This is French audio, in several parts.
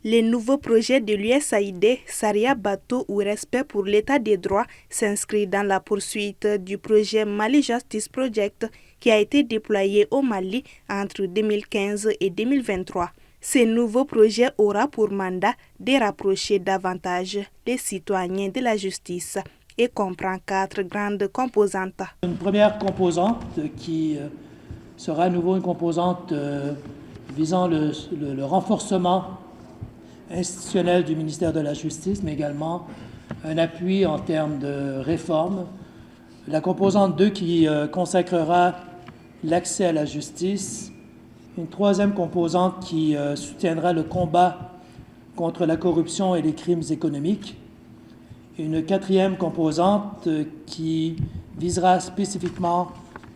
Les nouveaux projets de l'USAID, Saria Bato ou Respect pour l'état des droits, s'inscrit dans la poursuite du projet Mali Justice Project qui a été déployé au Mali entre 2015 et 2023. Ce nouveau projet aura pour mandat de rapprocher davantage les citoyens de la justice et comprend 4 grandes composantes. Une première composante qui sera à nouveau une composante visant le renforcement institutionnel du ministère de la Justice, mais également un appui en termes de réforme. La composante 2 qui consacrera l'accès à la justice. Une troisième composante qui soutiendra le combat contre la corruption et les crimes économiques. Une quatrième composante qui visera spécifiquement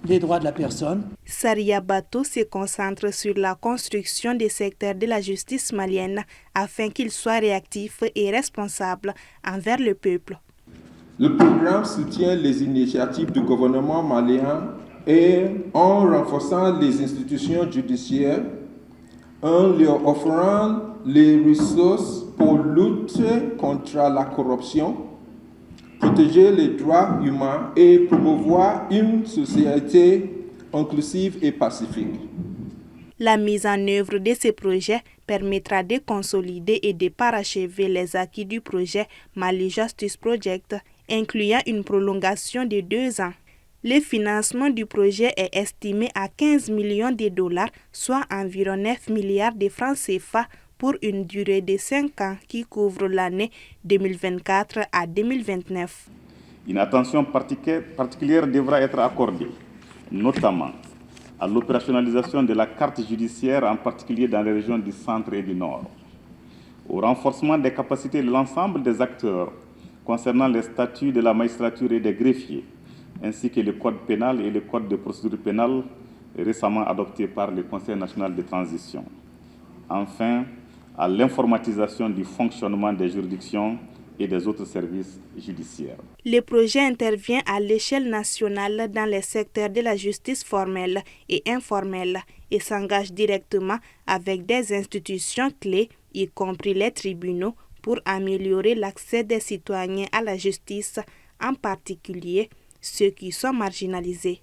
les droits de la personne. Saria Bato se concentre sur la construction des secteurs de la justice malienne afin qu'ils soient réactifs et responsables envers le peuple. Le programme soutient les initiatives du gouvernement malien et en renforçant les institutions judiciaires, en leur offrant les ressources pour lutter contre la corruption, protéger les droits humains et promouvoir une société inclusive et pacifique. La mise en œuvre de ces projets permettra de consolider et de parachever les acquis du projet Mali Justice Project, incluant une prolongation de 2 ans. Le financement du projet est estimé à 15 millions de dollars, soit environ 9 milliards de francs CFA pour une durée de 5 ans qui couvre l'année 2024 à 2029. Une attention particulière devra être accordée, notamment à l'opérationnalisation de la carte judiciaire, en particulier dans les régions du centre et du nord, au renforcement des capacités de l'ensemble des acteurs concernant les statuts de la magistrature et des greffiers, ainsi que le code pénal et le code de procédure pénale récemment adopté par le Conseil national de transition. Enfin, à l'informatisation du fonctionnement des juridictions et des autres services judiciaires. Le projet intervient à l'échelle nationale dans les secteurs de la justice formelle et informelle et s'engage directement avec des institutions clés, y compris les tribunaux, pour améliorer l'accès des citoyens à la justice, en particulier ceux qui sont marginalisés.